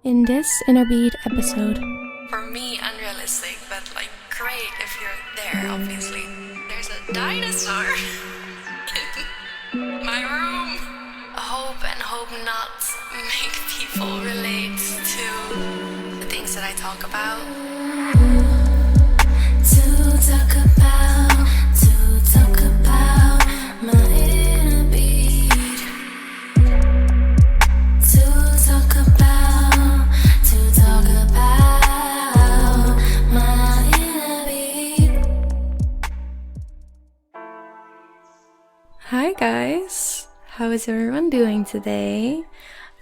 In this Innerbeat episode. For me, unrealistic, but like great if you're there, obviously. There's a dinosaur in my room. Hope not make people relate to the things that I talk about. To talk about my inner beat. To talk about my inner beat. Hi guys, how is everyone doing today?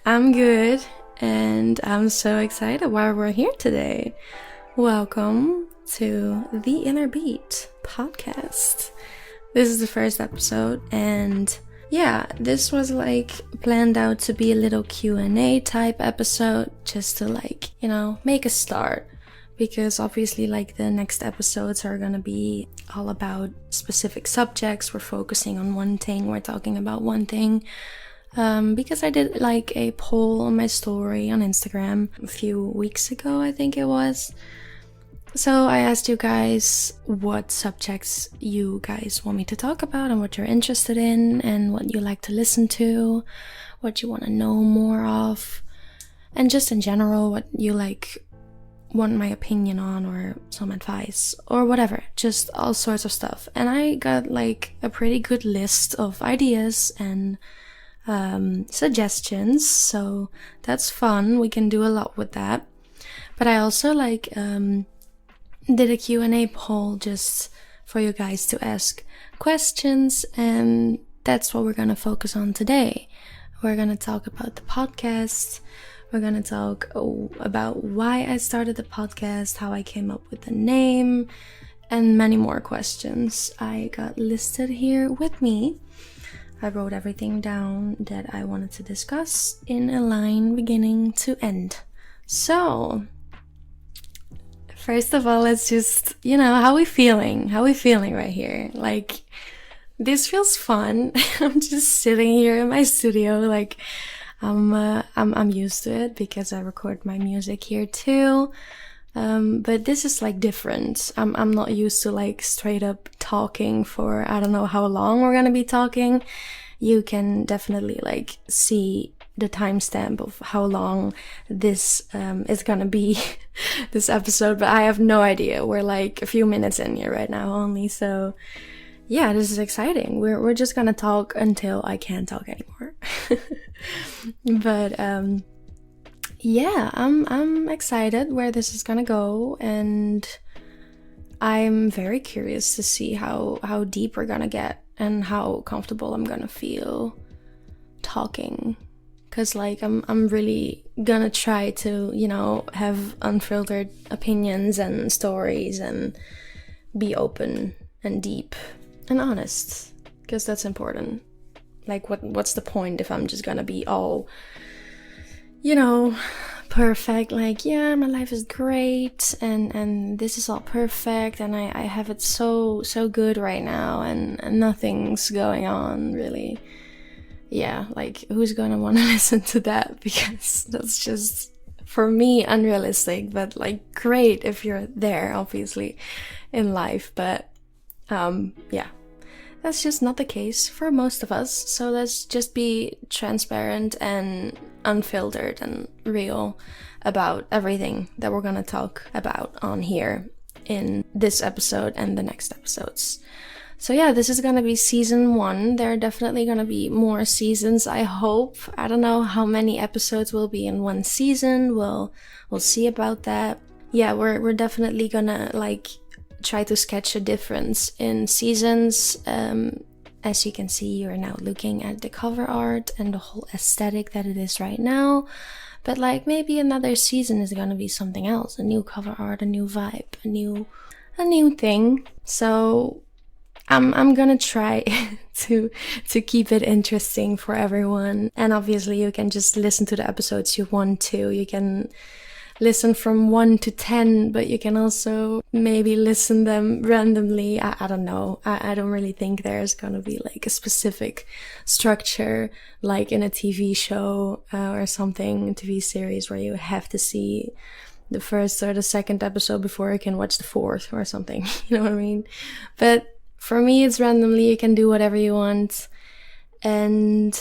I'm good and I'm so excited why we're here today. Welcome to the Inner Beat podcast. This is the first episode and yeah, this was like planned out to be a little Q&A type episode just to make a start, because obviously the next episodes are gonna be all about specific subjects. We're focusing on one thing, we're talking about one thing. Because I did a poll on my story on Instagram a few weeks ago, I think it was. So I asked you guys what subjects you guys want me to talk about and what you're interested in and what you like to listen to, what you want to know more of, and just in general what you want my opinion on or some advice or whatever, just all sorts of stuff. And I got a pretty good list of ideas and suggestions, so that's fun. We can do a lot with that. But I also did a Q&A poll just for you guys to ask questions, and that's what we're gonna focus on today. We're gonna talk about the podcast. We're gonna talk about why I started the podcast, how I came up with the name, and many more questions I got listed here with me. I wrote everything down that I wanted to discuss in a line beginning to end. So, first of all, let's just, how we feeling? How we feeling right here? This feels fun. I'm just sitting here in my studio, I'm used to it because I record my music here too. But this is different. I'm not used to straight up talking for I don't know how long we're gonna be talking. You can definitely see the timestamp of how long this is gonna be this episode, but I have no idea. We're a few minutes in here right now only, so yeah, this is exciting. We're just gonna talk until I can't talk anymore. But yeah, I'm excited where this is gonna go, and I'm very curious to see how deep we're gonna get and how comfortable I'm gonna feel talking. Cause I'm really gonna try to, have unfiltered opinions and stories and be open and deep and honest. Cause that's important. What's the point if I'm just gonna be all, perfect, yeah, my life is great and this is all perfect and I have it so good right now and nothing's going on really. Yeah, who's gonna want to listen to that? Because that's just, for me, unrealistic, but great if you're there, obviously, in life. But yeah, that's just not the case for most of us. So let's just be transparent and unfiltered and real about everything that we're gonna talk about on here in this episode and the next episodes. So yeah, this is gonna be season 1. There are definitely gonna be more seasons, I hope. I don't know how many episodes will be in one season. We'll see about that. Yeah, we're definitely gonna try to sketch a difference in seasons. As you can see, you're now looking at the cover art and the whole aesthetic that it is right now. But maybe another season is gonna be something else, a new cover art, a new vibe, a new thing. So I'm gonna try to keep it interesting for everyone. And obviously you can just listen to the episodes you want to. You can listen from 1 to 10, but you can also maybe listen them randomly. I don't know. I don't really think there's gonna be like a specific structure like in a TV show or something, a TV series where you have to see the first or the second episode before you can watch the fourth or something. You know what I mean? But for me, it's randomly. You can do whatever you want. And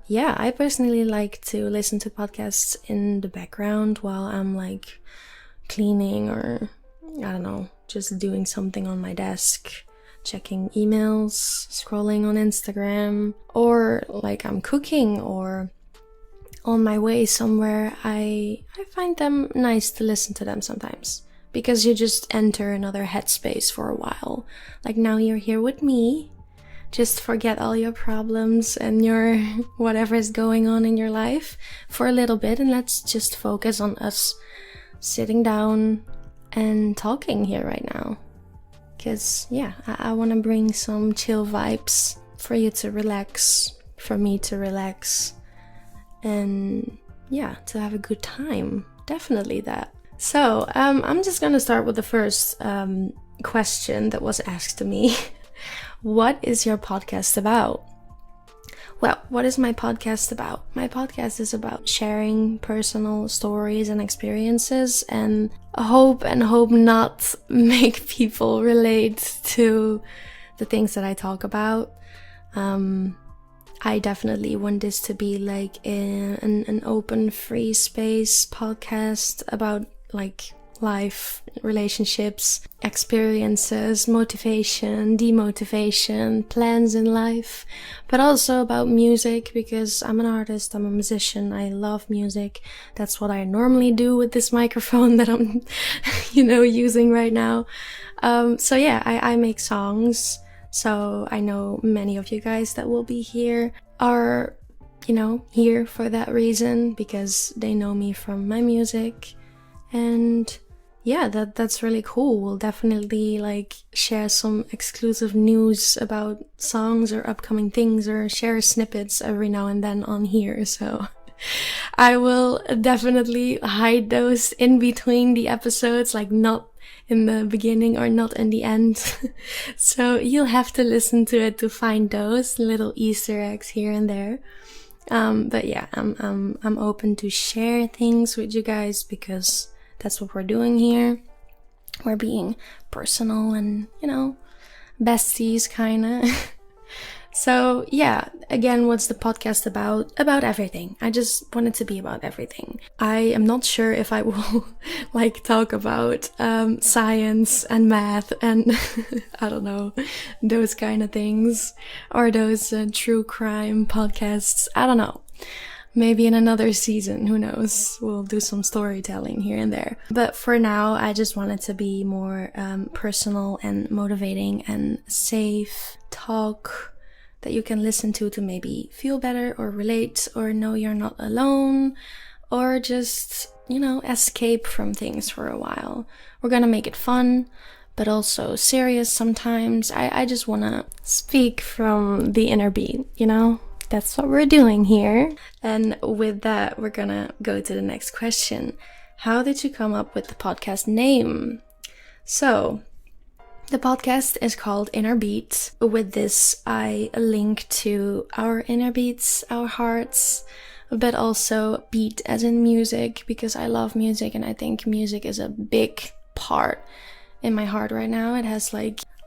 yeah, I personally like to listen to podcasts in the background while I'm like cleaning or, I don't know, just doing something on my desk, checking emails, scrolling on Instagram, or like I'm cooking or on my way somewhere. I find them nice to listen to them sometimes, because you just enter another headspace for a while. Like now you're here with me. Just forget all your problems and your whatever is going on in your life for a little bit, and let's just focus on us sitting down and talking here right now. Because, yeah, I want to bring some chill vibes for you to relax, for me to relax, and yeah, to have a good time. Definitely that. So, I'm just gonna start with the first question that was asked to me. What is your podcast about? Well, what is my podcast about? My podcast is about sharing personal stories and experiences, and hope not make people relate to the things that I talk about. I definitely want this to be like an open, free space podcast about like life, relationships, experiences, motivation, demotivation, plans in life, but also about music, because I'm an artist, I'm a musician, I love music. That's what I normally do with this microphone that I'm, using right now. So yeah, I make songs. So I know many of you guys that will be here are, here for that reason, because they know me from my music. And yeah, that's really cool. We'll definitely like share some exclusive news about songs or upcoming things, or share snippets every now and then on here. So I will definitely hide those in between the episodes, like not in the beginning or not in the end. So you'll have to listen to it to find those little Easter eggs here and there. But yeah, I'm open to share things with you guys, because that's what we're doing here. We're being personal and, besties kinda. So yeah, again, what's the podcast about? About everything. I just want it to be about everything. I am not sure if I will talk about science and math and I don't know, those kind of things, or those true crime podcasts. I don't know. Maybe in another season, who knows? We'll do some storytelling here and there. But for now, I just want it to be more personal and motivating and safe talk that you can listen to maybe feel better or relate or know you're not alone, or just, escape from things for a while. We're gonna make it fun, but also serious sometimes. I just wanna speak from the inner beat, That's what we're doing here. And with that, we're gonna go to the next question. How did you come up with the podcast name? So, the podcast is called Inner Beat. With this, I link to our inner beats, our hearts, but also beat as in music, because I love music and I think music is a big part in my heart right now. It has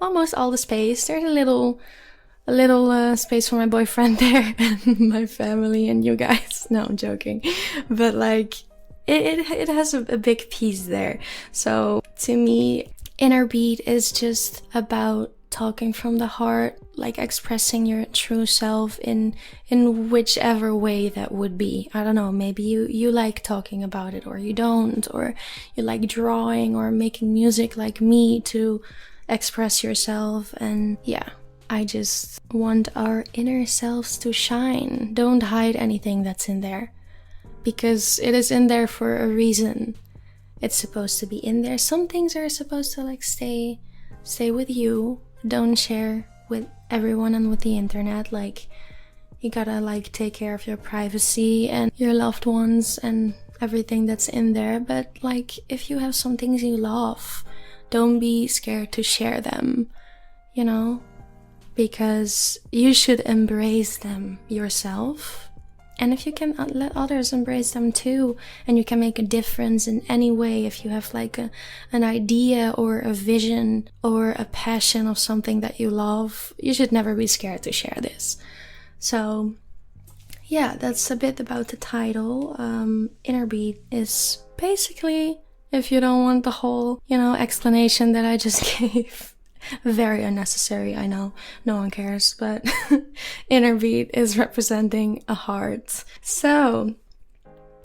almost all the space. There's a little space for my boyfriend there and my family and you guys. No, I'm joking. But it has a big piece there. So to me, Inner Beat is just about talking from the heart, expressing your true self in whichever way that would be. I don't know, maybe you like talking about it, or you don't, or you like drawing or making music like me to express yourself. And yeah, I just want our inner selves to shine. Don't hide anything that's in there, because it is in there for a reason. It's supposed to be in there. Some things are supposed to stay with you. Don't share with everyone and with the internet. You gotta take care of your privacy and your loved ones and everything that's in there. But like, if you have some things you love, don't be scared to share them, you know, because you should embrace them yourself. And if you can let others embrace them too, and you can make a difference in any way, if you have like an idea or a vision or a passion of something that you love, you should never be scared to share this. So yeah, that's a bit about the title. Inner Beat is basically, if you don't want the whole, explanation that I just gave, very unnecessary, I know, no one cares, but Inner Beat is representing a heart. So,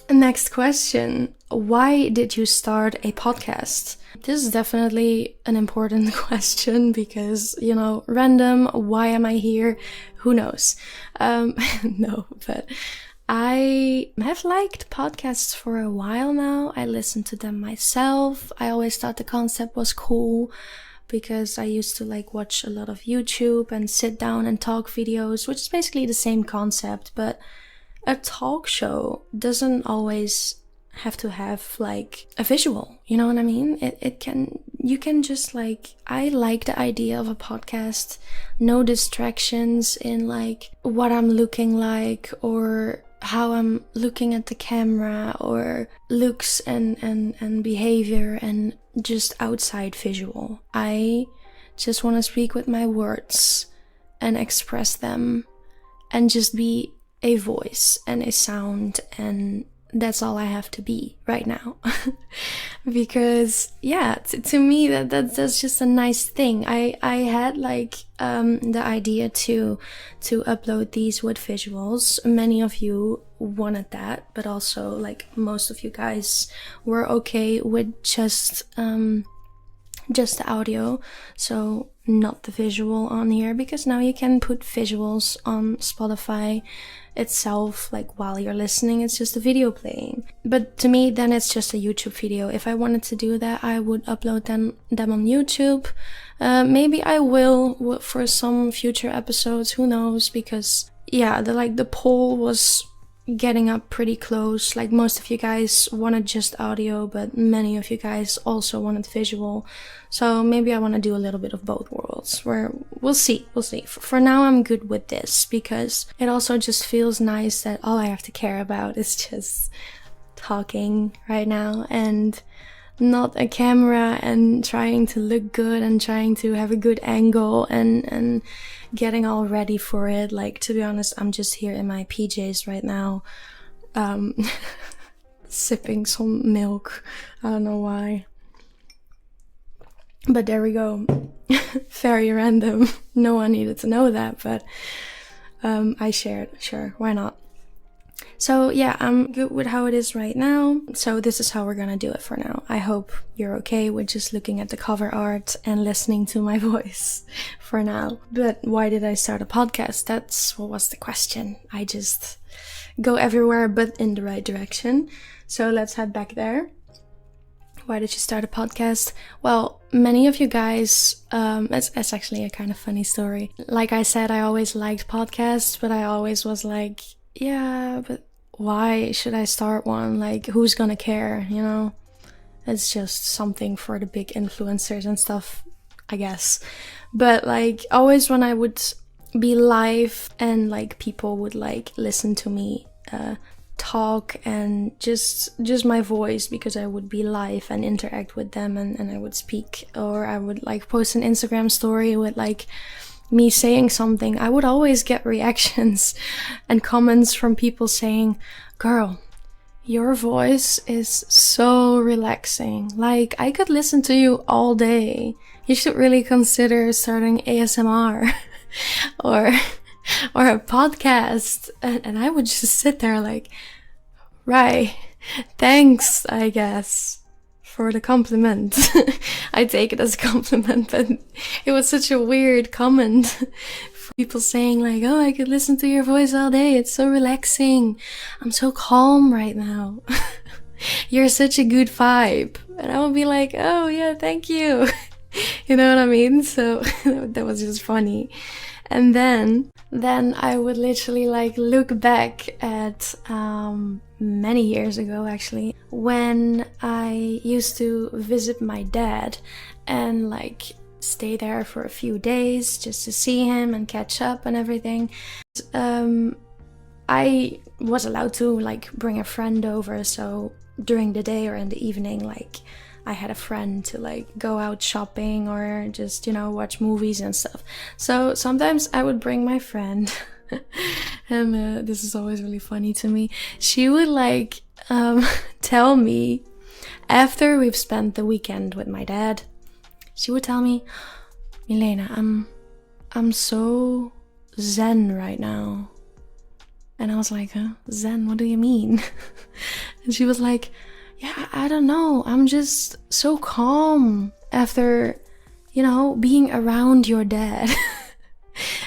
next question. Why did you start a podcast? This is definitely an important question because, random, why am I here? Who knows? No, but I have liked podcasts for a while now. I listen to them myself. I always thought the concept was cool, because I used to like watch a lot of YouTube and sit down and talk videos, which is basically the same concept, but a talk show doesn't always have to have like a visual, you know what I mean? You can just like, I like the idea of a podcast, no distractions in like what I'm looking like or how I'm looking at the camera or looks and behavior and just outside visual. I just want to speak with my words and express them and just be a voice and a sound, and that's all I have to be right now. Because yeah, to me that's just a nice thing. I had like the idea to upload these with visuals. Many of you wanted that, but also like most of you guys were okay with just the audio, so not the visual on here, because now you can put visuals on Spotify itself, like while you're listening, it's just a video playing. But to me, then it's just a YouTube video. If I wanted to do that, I would upload them on YouTube. Maybe I will for some future episodes, who knows, because yeah, the poll was getting up pretty close. Like most of you guys wanted just audio, but many of you guys also wanted visual. So maybe I want to do a little bit of both worlds, where we'll see. For now, I'm good with this, because it also just feels nice that all I have to care about is just talking right now, and not a camera and trying to look good and trying to have a good angle and getting all ready for it. Like, to be honest, I'm just here in my PJs right now, sipping some milk. I don't know why, but there we go. Very random. No one needed to know that, but I shared. Sure, why not? So yeah, I'm good with how it is right now. So this is how we're gonna do it for now. I hope you're okay with just looking at the cover art and listening to my voice for now. But why did I start a podcast? That's what was the question. I just go everywhere but in the right direction. So let's head back there. Why did you start a podcast? Well, many of you guys, it's actually a kind of funny story. Like I said, I always liked podcasts, but I always was like, yeah, but why should I start one? Like, who's gonna care, It's just something for the big influencers and stuff, I guess. But like, always when I would be live and like people would like listen to me talk and just my voice, because I would be live and interact with them, and I would speak, or I would like post an Instagram story with like me saying something, I would always get reactions and comments from people saying, "Girl, your voice is so relaxing. Like, I could listen to you all day. You should really consider starting ASMR or a podcast." And I would just sit there like, right, thanks, I guess, for the compliment. I take it as a compliment, but it was such a weird comment. People saying like, "Oh, I could listen to your voice all day. It's so relaxing. I'm so calm right now. You're such a good vibe." And I would be like, "Oh yeah, thank you." You know what I mean? So that was just funny. And then I would literally like look back at many years ago actually, when I used to visit my dad and like stay there for a few days just to see him and catch up and everything. I was allowed to like bring a friend over, so during the day or in the evening, like I had a friend to like go out shopping or just, you know, watch movies and stuff. So sometimes I would bring my friend and this is always really funny to me. She would like tell me after we've spent the weekend with my dad, she would tell me, Milena, I'm so zen right now. And I was like, huh? Zen, what do you mean? And she was like, yeah, I don't know. I'm just so calm after, you know, being around your dad.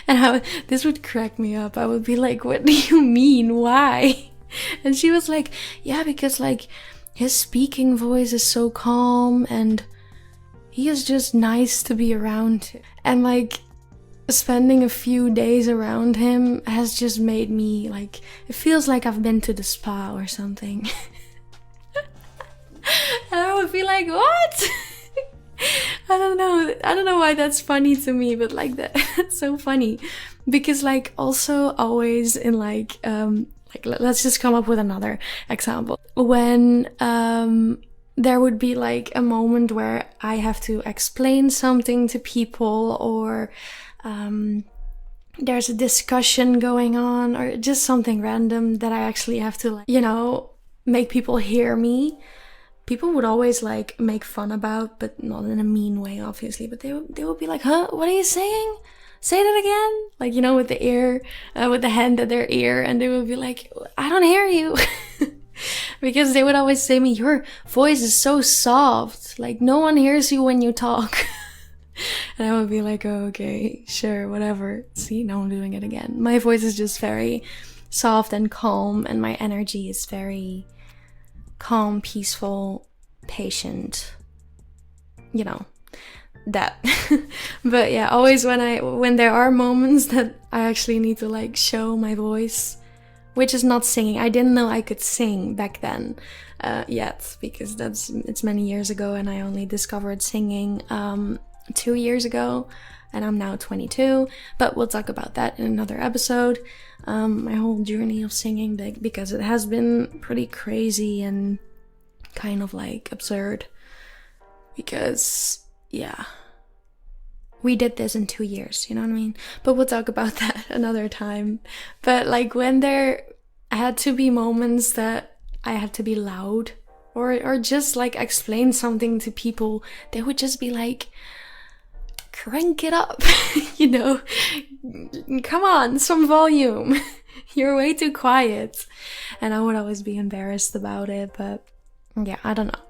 And this would crack me up. I would be like, what do you mean? Why? And she was like, yeah, because like his speaking voice is so calm and he is just nice to be around. And like spending a few days around him has just made me like, it feels like I've been to the spa or something. And I would be like, what? I don't know why that's funny to me, but like that's so funny. Because like also always in like let's just come up with another example. When there would be like a moment where I have to explain something to people, or there's a discussion going on, or just something random that I actually have to, like, you know, make people hear me. People would always like make fun about, but not in a mean way, obviously. But they would be like, huh, what are you saying? Say that again? Like, you know, with the ear, with the hand at their ear. And they would be like, I don't hear you. Because they would always say to me, your voice is so soft. Like, no one hears you when you talk. And I would be like, oh, okay, sure, whatever. See, now I'm doing it again. My voice is just very soft and calm. And my energy is very calm, peaceful, patient, you know, that. But yeah, always when there are moments that I actually need to like show my voice, which is not singing. I didn't know I could sing back then yet, because it's many years ago, and I only discovered singing 2 years ago, and I'm now 22, but we'll talk about that in another episode. My whole journey of singing, because it has been pretty crazy and kind of like absurd, because yeah, we did this in 2 years, you know what I mean? But we'll talk about that another time. But like when there had to be moments that I had to be loud or just like explain something to people, they would just be like, crank it up, you know, come on, some volume. You're way too quiet. And I would always be embarrassed about it, but yeah, I don't know.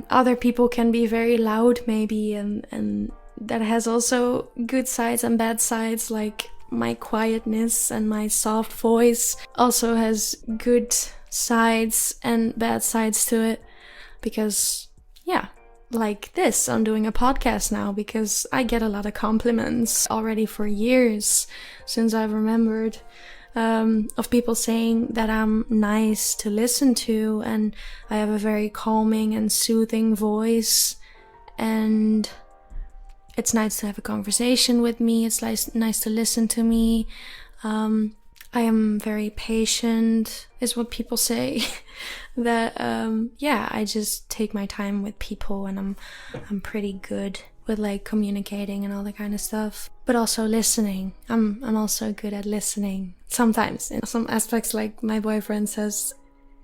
Other people can be very loud maybe, and that has also good sides and bad sides. Like my quietness and my soft voice also has good sides and bad sides to it, because yeah, like this, I'm doing a podcast now because I get a lot of compliments already for years, since I've remembered, of people saying that I'm nice to listen to and I have a very calming and soothing voice, and it's nice to have a conversation with me. It's nice to listen to me. I am very patient, is what people say. That yeah, I just take my time with people, and I'm pretty good with like communicating and all that kind of stuff. But also listening. I'm also good at listening. Sometimes in some aspects, like my boyfriend says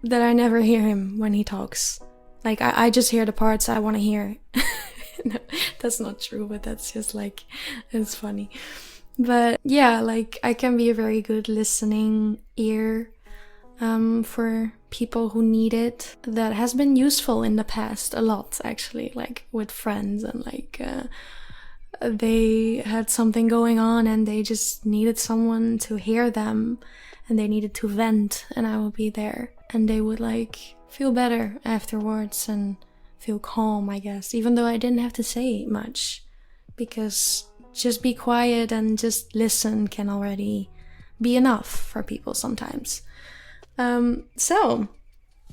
that I never hear him when he talks. Like I just hear the parts I want to hear. No, that's not true, but that's just like, it's funny. But yeah, like I can be a very good listening ear for people who need it. That has been useful in the past a lot, actually, like with friends, and like they had something going on and they just needed someone to hear them, and they needed to vent, and I would be there, and they would like feel better afterwards and feel calm, I guess, even though I didn't have to say much, because just be quiet and just listen can already be enough for people sometimes. So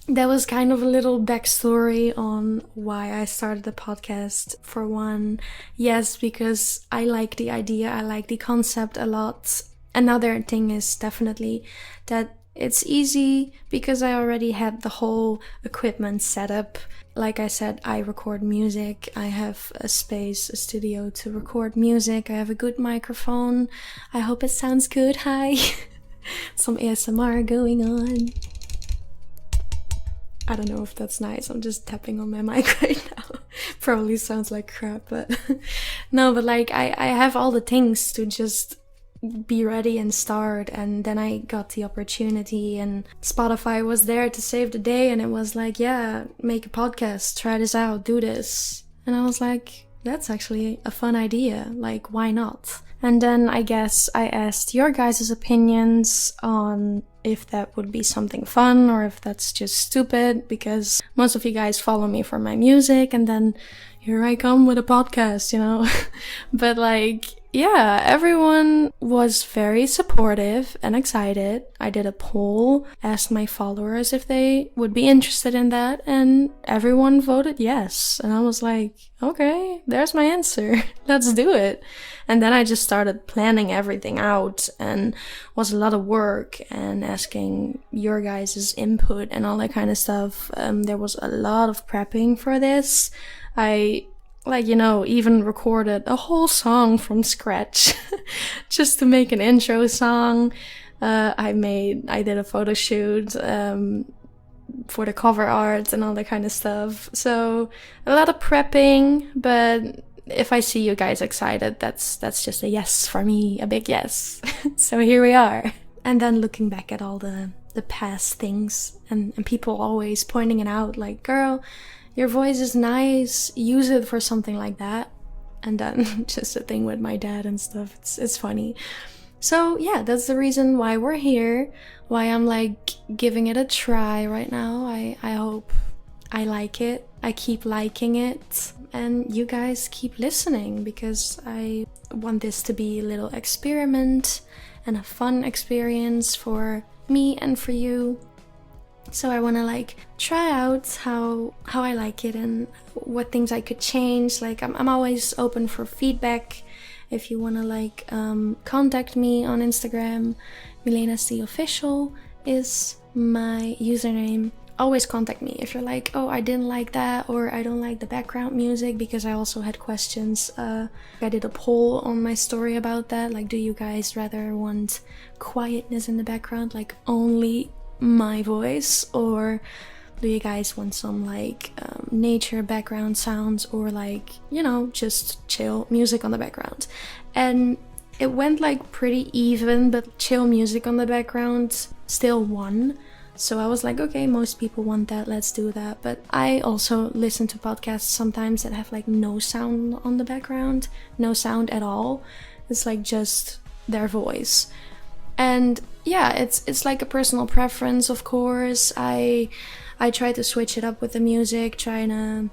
that was kind of a little backstory on why I started the podcast. For one, yes, because I like the idea, I like the concept a lot. Another thing is definitely that it's easy because I already had the whole equipment set up. Like I said, I record music. I have a space, a studio to record music. I have a good microphone. I hope it sounds good. Hi. Some ASMR going on. I don't know if that's nice. I'm just tapping on my mic right now. Probably sounds like crap, but no, but like I have all the things to just be ready and start. And then I got the opportunity and Spotify was there to save the day, and it was like, yeah, make a podcast, try this out, do this. And I was like, that's actually a fun idea. Like, why not? And then I guess I asked your guys' opinions on if that would be something fun or if that's just stupid, because most of you guys follow me for my music, and then here I come with a podcast, you know? But like, yeah, everyone was very supportive and excited. I did a poll, asked my followers if they would be interested in that, and everyone voted yes. And I was like, okay, there's my answer. Let's do it. And then I just started planning everything out, and was a lot of work and asking your guys' input and all that kind of stuff. There was a lot of prepping for this. I even recorded a whole song from scratch just to make an intro song. I did a photo shoot for the cover art and all that kind of stuff. So a lot of prepping, but if I see you guys excited, that's just a yes for me, a big yes. So here we are. And then looking back at all the past things and people always pointing it out, like, girl, your voice is nice, use it for something like that. And then just a thing with my dad and stuff, it's funny. So yeah, that's the reason why we're here, why I'm like giving it a try right now. I hope I like it, I keep liking it, and you guys keep listening, because I want this to be a little experiment and a fun experience for me and for you. So I want to like try out how I like it and what things I could change. Like I'm always open for feedback. If you want to like contact me on Instagram, Milena Official is my username. Always contact me if you're like, oh, I didn't like that, or I don't like the background music, because I also had questions. I did a poll on my story about that. Like, do you guys rather want quietness in the background, like only my voice, or do you guys want some like nature background sounds, or like, you know, just chill music on the background? And it went like pretty even, but chill music on the background still won. So I was like, okay, most people want that, let's do that. But I also listen to podcasts sometimes that have like no sound on the background, no sound at all. It's like just their voice. And yeah, it's like a personal preference, of course. I try to switch it up with the music, trying to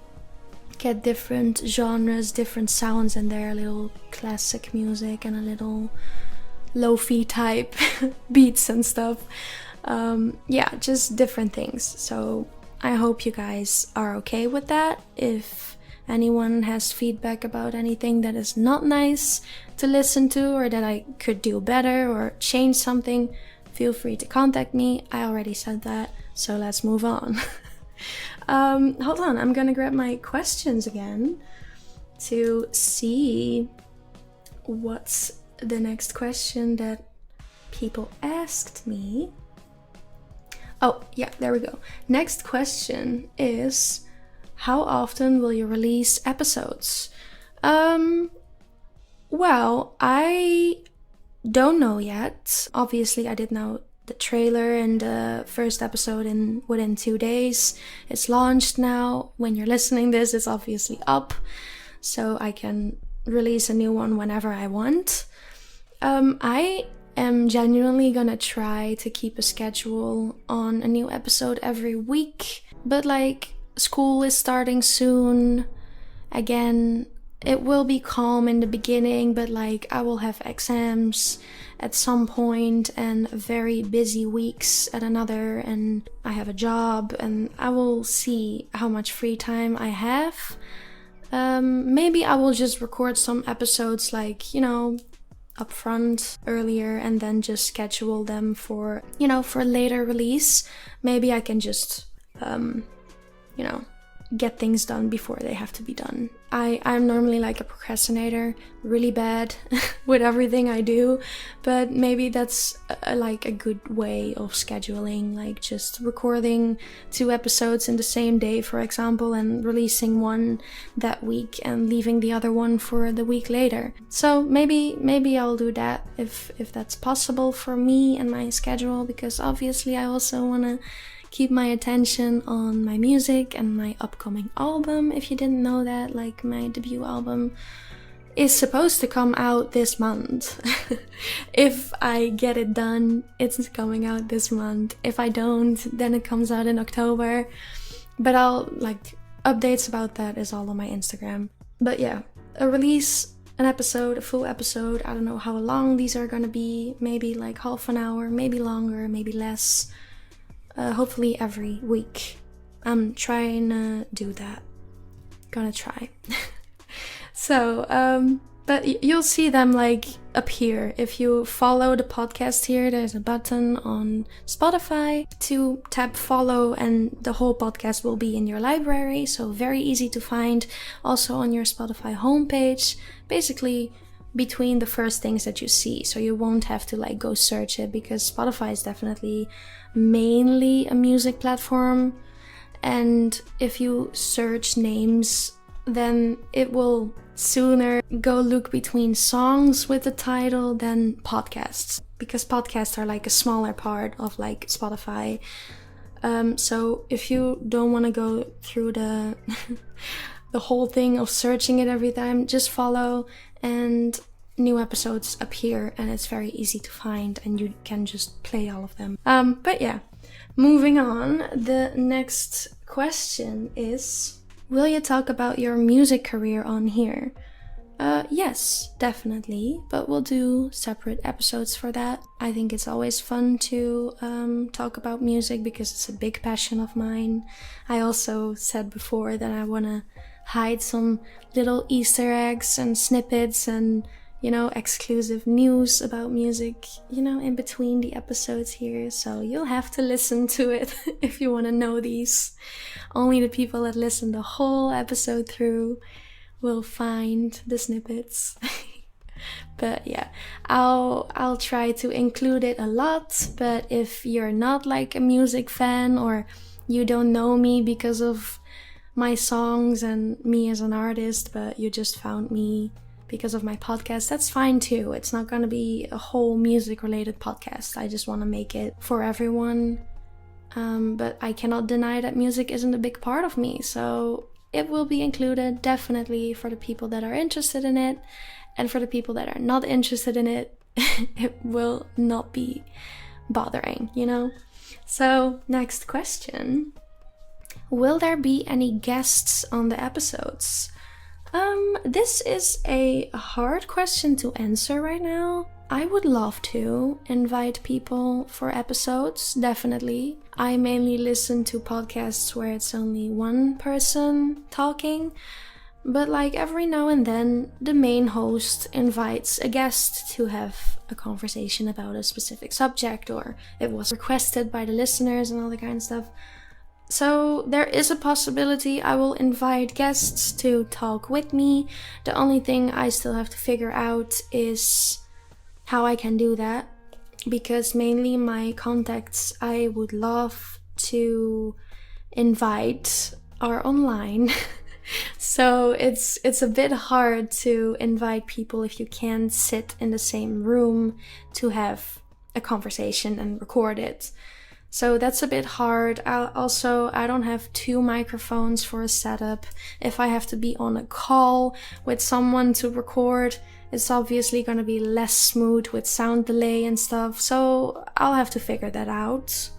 get different genres, different sounds in there, a little classic music and a little lo-fi type beats and stuff. Yeah, just different things. So I hope you guys are okay with that. If anyone has feedback about anything that is not nice to listen to, or that I could do better or change something, feel free to contact me. I already said that, so let's move on. Hold on, I'm gonna grab my questions again to see what's the next question that people asked me. Oh, yeah, there we go. Next question is, how often will you release episodes? Well, I don't know yet. Obviously, I did know the trailer and the first episode within 2 days. It's launched now. When you're listening this, it's obviously up, so I can release a new one whenever I want. I am genuinely gonna try to keep a schedule on a new episode every week, but like school is starting soon again. it will be calm in the beginning, but like I will have exams at some point and very busy weeks at another, and I have a job, and I will see how much free time I have. Maybe I will just record some episodes like, upfront earlier and then just schedule them for later release. Maybe I can just, get things done before they have to be done. I'm normally like a procrastinator, really bad with everything I do, but maybe that's like a good way of scheduling, like just recording 2 episodes in the same day, for example, and releasing one that week and leaving the other one for the week later. So maybe I'll do that if that's possible for me and my schedule, because obviously I also want to keep my attention on my music and my upcoming album. If you didn't know that, like my debut album is supposed to come out this month. If I get it done, it's coming out this month. If I don't, then it comes out in October. But updates about that is all on my Instagram. But yeah, a full episode, I don't know how long these are gonna be, maybe like half an hour, maybe longer, maybe less. Hopefully every week. I'm trying to do that. Gonna try. So, but you'll see them like appear. If you follow the podcast here, there's a button on Spotify to tap follow, and the whole podcast will be in your library. So very easy to find. Also on your Spotify homepage. Basically between the first things that you see. So you won't have to like go search it, because Spotify is definitely mainly a music platform, and if you search names, then it will sooner go look between songs with the title than podcasts, because podcasts are like a smaller part of like Spotify. So if you don't want to go through the the whole thing of searching it every time, just follow and new episodes appear, and it's very easy to find, and you can just play all of them. But yeah, moving on, the next question is, will you talk about your music career on here? Yes, definitely, but we'll do separate episodes for that. I think it's always fun to talk about music, because it's a big passion of mine. I also said before that I want to hide some little Easter eggs and snippets and exclusive news about music, in between the episodes here. So you'll have to listen to it if you want to know these. Only the people that listen the whole episode through will find the snippets. But yeah, I'll try to include it a lot. But if you're not like a music fan, or you don't know me because of my songs and me as an artist, but you just found me because of my podcast, that's fine too. It's not gonna be a whole music related podcast. I just want to make it for everyone. But I cannot deny that music isn't a big part of me, so it will be included definitely for the people that are interested in it, and for the people that are not interested in it, it will not be bothering, So next question. Will there be any guests on the episodes? This is a hard question to answer right now. I would love to invite people for episodes, definitely. I mainly listen to podcasts where it's only one person talking, but like every now and then the main host invites a guest to have a conversation about a specific subject, or it was requested by the listeners and all that kind of stuff. So there is a possibility I will invite guests to talk with me. The only thing I still have to figure out is how I can do that, because mainly my contacts I would love to invite are online. So it's a bit hard to invite people if you can't sit in the same room to have a conversation and record it. So that's a bit hard. I don't have 2 microphones for a setup. If I have to be on a call with someone to record, it's obviously going to be less smooth with sound delay and stuff. So I'll have to figure that out.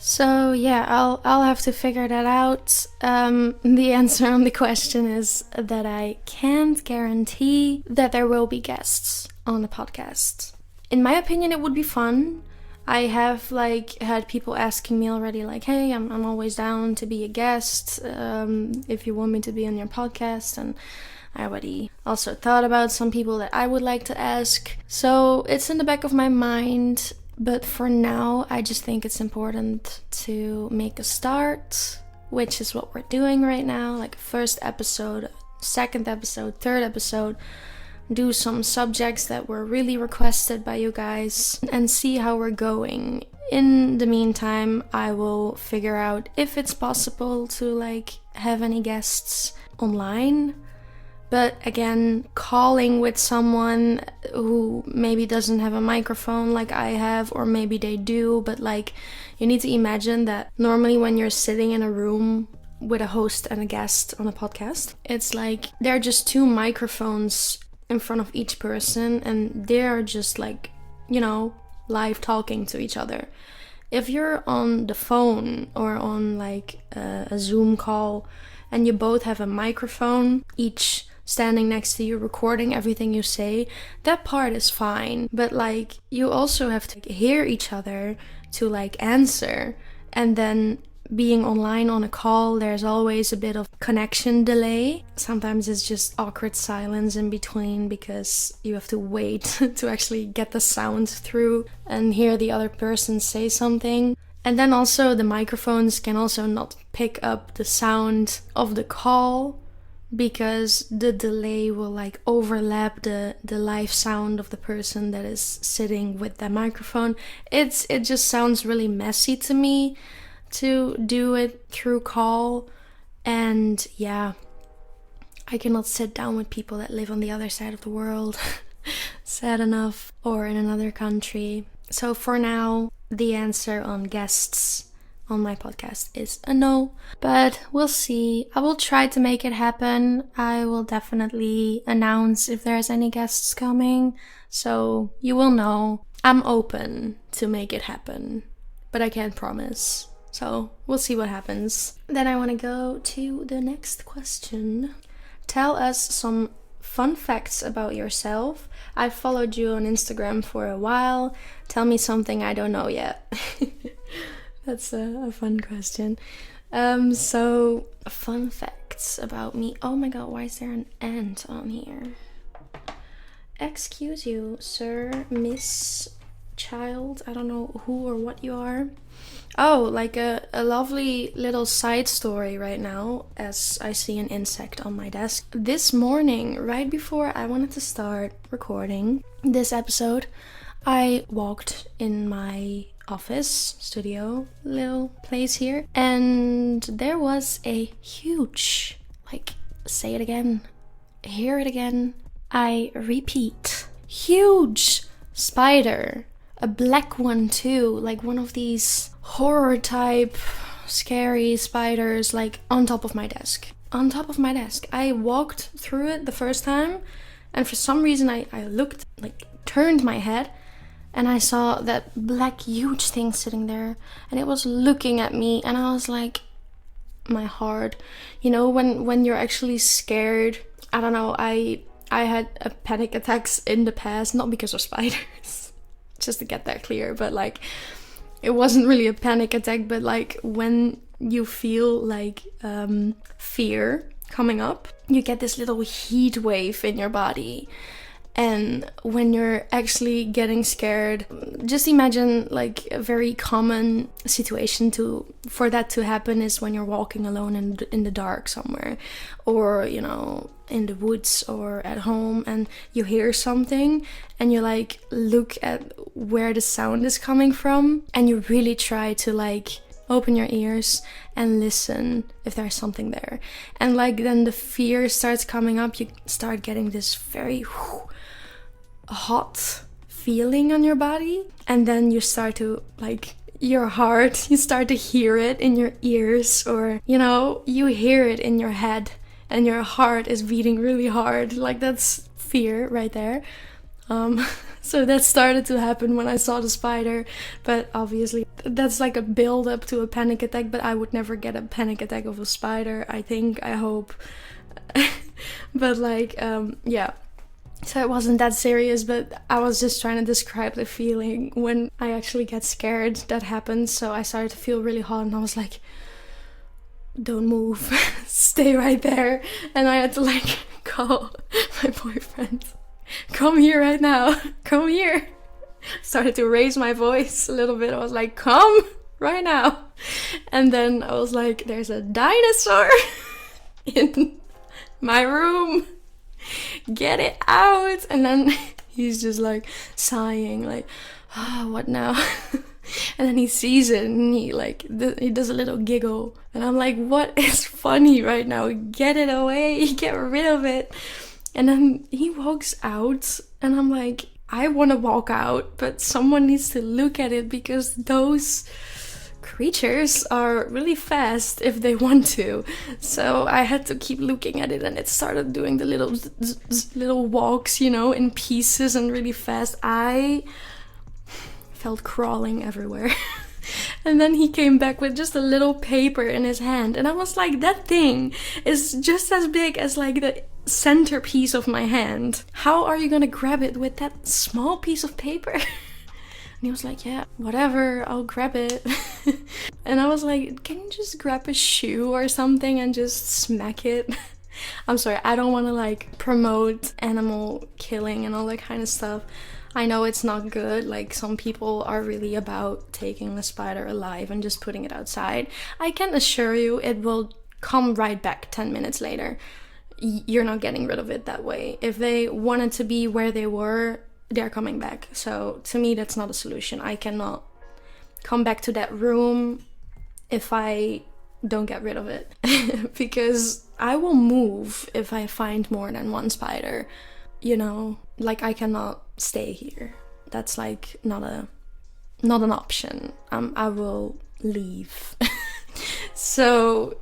So yeah, I'll have to figure that out. The answer on the question is that I can't guarantee that there will be guests on the podcast. In my opinion, it would be fun. I have had people asking me already, hey, I'm always down to be a guest if you want me to be on your podcast, and I already also thought about some people that I would like to ask. So it's in the back of my mind. But for now, I just think it's important to make a start, which is what we're doing right now. First episode, second episode, third episode. Do some subjects that were really requested by you guys and see how we're going. In the meantime, I will figure out if it's possible to have any guests online. But again, calling with someone who maybe doesn't have a microphone like I have, or maybe they do, but you need to imagine that normally when you're sitting in a room with a host and a guest on a podcast, it's there are just two microphones in front of each person, and they're just live talking to each other. If you're on the phone or on a Zoom call and you both have a microphone, each standing next to you, recording everything you say, that part is fine. But you also have to hear each other to answer. And then being online on a call, there's always a bit of connection delay. Sometimes it's just awkward silence in between because you have to wait to actually get the sound through and hear the other person say something. And then also the microphones can also not pick up the sound of the call, because the delay will overlap the live sound of the person that is sitting with the microphone. It just sounds really messy to me to do it through call. And yeah, I cannot sit down with people that live on the other side of the world, sad enough, or in another country. So for now, the answer on guests on my podcast is a no, but we'll see. I will try to make it happen. I will definitely announce if there's any guests coming, so you will know. I'm open to make it happen, but I can't promise. So we'll see what happens. Then I want to go to the next question. Tell us some fun facts about yourself. I've followed you on Instagram for a while. Tell me something I don't know yet. That's a fun question. So, fun facts about me. Oh my god, why is there an ant on here? Excuse you, sir, miss, child. I don't know who or what you are. Oh, a lovely little side story right now, as I see an insect on my desk. This morning, right before I wanted to start recording this episode, I walked in my office, studio, little place here, and there was a huge, say it again, hear it again, I repeat, huge spider, a black one too, one of these horror type scary spiders, on top of my desk. On top of my desk. I walked through it the first time, and for some reason I looked, turned my head, and I saw that black huge thing sitting there, and it was looking at me, and I was my heart, when you're actually scared. I don't know, I had a panic attacks in the past, not because of spiders, just to get that clear, but it wasn't really a panic attack, but when you feel fear coming up, you get this little heat wave in your body. And when you're actually getting scared, just imagine a very common situation for that to happen is when you're walking alone in the dark somewhere, or in the woods or at home, and you hear something and you look at where the sound is coming from, and you really try to open your ears and listen if there's something there. And then the fear starts coming up, you start getting this very hot feeling on your body, and then you start to your heart, you start to hear it in your ears, or you hear it in your head, and your heart is beating really hard. That's fear right there. So that started to happen when I saw the spider, but obviously that's like a build up to a panic attack, but I would never get a panic attack of a spider, I hope. But like, yeah. So it wasn't that serious, but I was just trying to describe the feeling when I actually get scared that happens. So I started to feel really hot and I was like, don't move, stay right there. And I had to like call my boyfriend, come here right now, come here. Started to raise my voice a little bit. I was like, come right now. And then I was like, there's a dinosaur in my room, get it out. And then he's just like sighing, like, oh, what now? And then he sees it and he does a little giggle. And I'm like, what is funny right now? Get it away, get rid of it. And then he walks out and I'm like, I want to walk out, but someone needs to look at it because those creatures are really fast if they want to. So I had to keep looking at it and it started doing the little walks, you know, in pieces and really fast. I felt crawling everywhere. And then he came back with just a little paper in his hand. And I was like, that thing is just as big as like the centerpiece of my hand. How are you gonna grab it with that small piece of paper? And he was like, yeah, whatever, I'll grab it. And I was like, can you just grab a shoe or something and just smack it? I'm sorry, I don't want to like promote animal killing and all that kind of stuff. I know it's not good. Like, some people are really about taking the spider alive and just putting it outside. I can assure you it will come right back 10 minutes later. You're not getting rid of it that way. If they wanted to be where they were, they're coming back. So to me, that's not a solution. I cannot come back to that room if I don't get rid of it. Because I will move if I find more than one spider. You know, like, I cannot stay here. That's like not an option. I will leave. So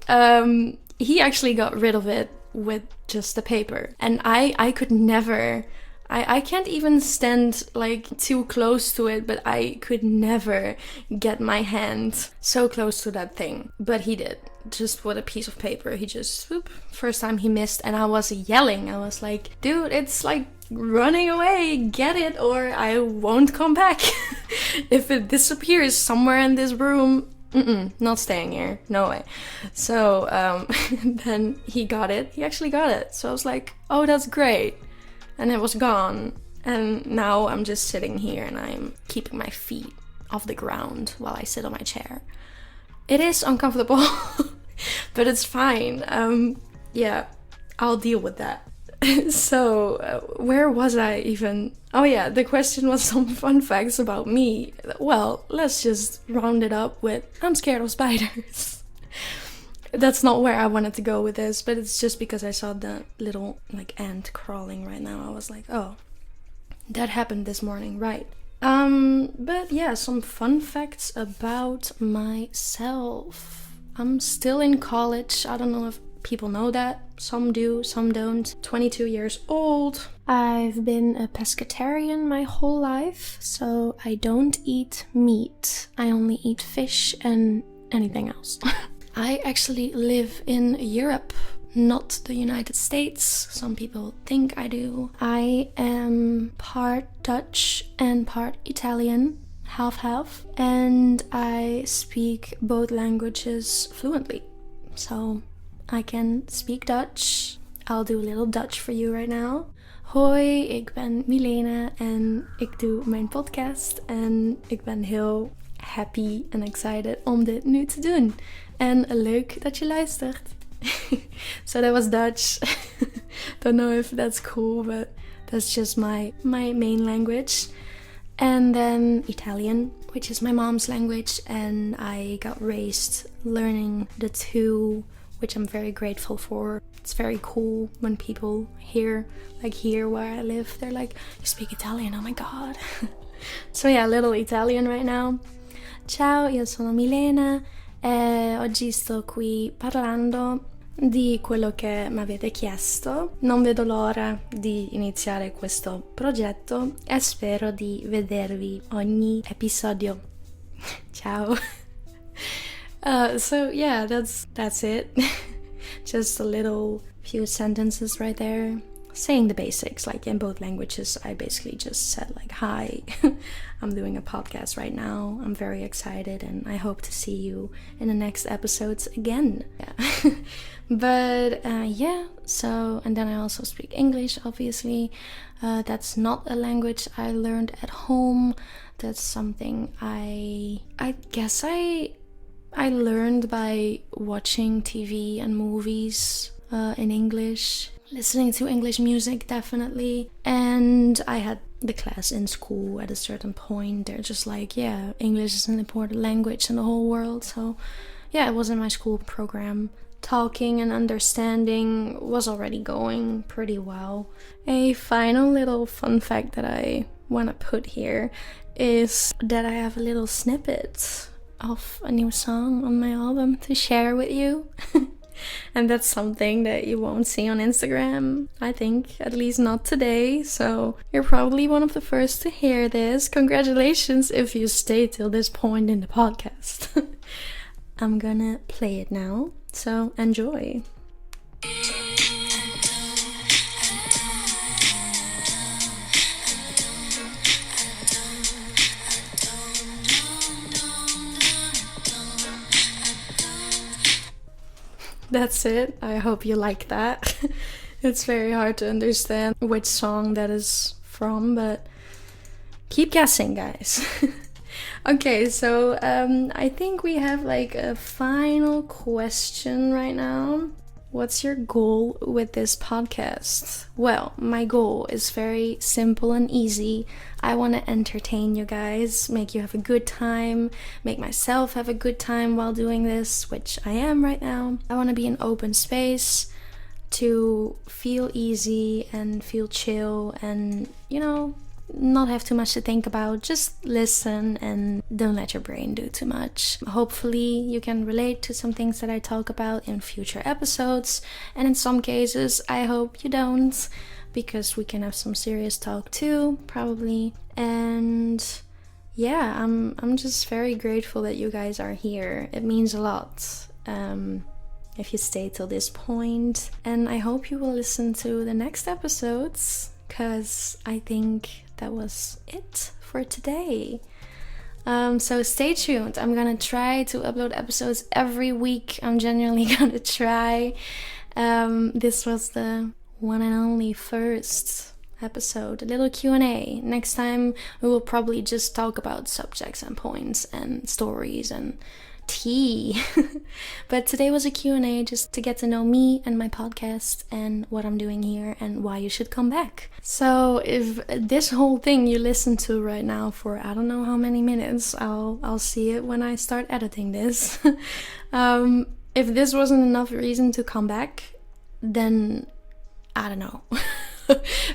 he actually got rid of it with just the paper, and I could never. I can't even stand like too close to it, but I could never get my hand so close to that thing. But he did, just with a piece of paper. He just, whoop, first time he missed, and I was yelling. I was like, dude, it's like running away, get it, or I won't come back. If it disappears somewhere in this room, not staying here, no way. So then he got it. He actually got it. So I was like, oh, that's great. And it was gone. And now I'm just sitting here and I'm keeping my feet off the ground while I sit on my chair. It is uncomfortable, but it's fine. Yeah, I'll deal with that. So, where was I even? Oh yeah, the question was some fun facts about me. Well, let's just round it up with, I'm scared of spiders. That's not where I wanted to go with this, but it's just because I saw the little like ant crawling right now. I was like, oh, that happened this morning, right? But yeah, some fun facts about myself. I'm still in college. I don't know if people know that. Some do, some don't. 22 years old. I've been a pescatarian my whole life, so I don't eat meat. I only eat fish and anything else. I actually live in Europe, not the United States. Some people think I do. I am part Dutch and part Italian, half-half, and I speak both languages fluently. So I can speak Dutch. I'll do a little Dutch for you right now. Hoi, ik ben Milena en ik doe mijn podcast. En ik ben heel happy en excited om dit nu te doen. En leuk dat je luistert. So that was Dutch. Don't know if that's cool, but that's just my main language. And then Italian, which is my mom's language. And I got raised learning the two, which I'm very grateful for. It's very cool when people here where I live, they're like, you speak Italian, oh my god. So yeah, little Italian right now. Ciao, io sono Milena e oggi sto qui parlando di quello che mi avete chiesto. Non vedo l'ora di iniziare questo progetto e spero di vedervi ogni episodio. Ciao. So yeah, that's it. Just a little few sentences right there. Saying the basics, like in both languages. I basically just said like, hi, I'm doing a podcast right now. I'm very excited and I hope to see you in the next episodes again. Yeah. But yeah, so, and then I also speak English, obviously. That's not a language I learned at home. That's something I guess I learned by watching TV and movies in English. Listening to English music, definitely. And I had the class in school at a certain point. They're just like, yeah, English is an important language in the whole world. So yeah, it was in my school program. Talking and understanding was already going pretty well. A final little fun fact that I want to put here is that I have a little snippet of a new song on my album to share with you. And that's something that you won't see on Instagram, I think, at least not today. So you're probably one of the first to hear this. Congratulations if you stay till this point in the podcast. I'm gonna play it now, so enjoy. That's it. I hope you like that. It's very hard to understand which song that is from, but keep guessing, guys. Okay, so I think we have like a final question right now. What's your goal with this podcast? Well, my goal is very simple and easy. I want to entertain you guys, make you have a good time, make myself have a good time while doing this, which I am right now. I want to be an open space to feel easy and feel chill and, you know, not have too much to think about. Just listen and don't let your brain do too much. Hopefully you can relate to some things that I talk about in future episodes, and in some cases I hope you don't, because we can have some serious talk too, probably. And yeah, I'm just very grateful that you guys are here. It means a lot if you stay till this point, and I hope you will listen to the next episodes, because I think that was it for today. So stay tuned. I'm gonna try to upload episodes every week. I'm genuinely gonna try. This was the one and only first episode, a little Q&A. Next time we will probably just talk about subjects and points and stories and tea. But today was a Q&A just to get to know me and my podcast and what I'm doing here and why you should come back. So if this whole thing you listen to right now for I don't know how many minutes, I'll see it when I start editing this. If this wasn't enough reason to come back, then I don't know.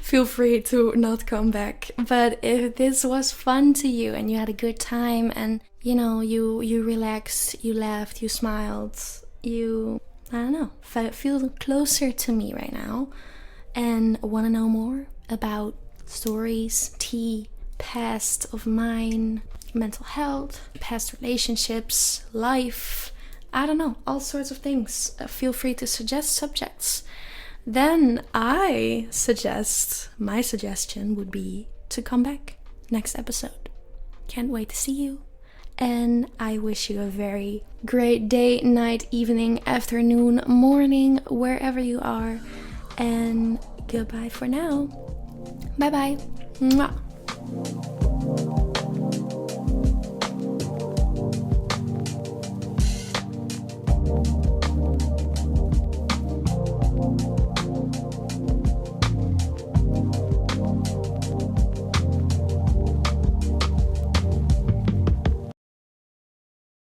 Feel free to not come back. But if this was fun to you and you had a good time and you know, you relaxed, you laughed, you smiled, you, I don't know, feel closer to me right now and want to know more about stories, tea, past of mine, mental health, past relationships, life, I don't know, all sorts of things. Feel free to suggest subjects. Then my suggestion would be to come back next episode. Can't wait to see you. And I wish you a very great day, night, evening, afternoon, morning, wherever you are. And goodbye for now. Bye bye. Mwah.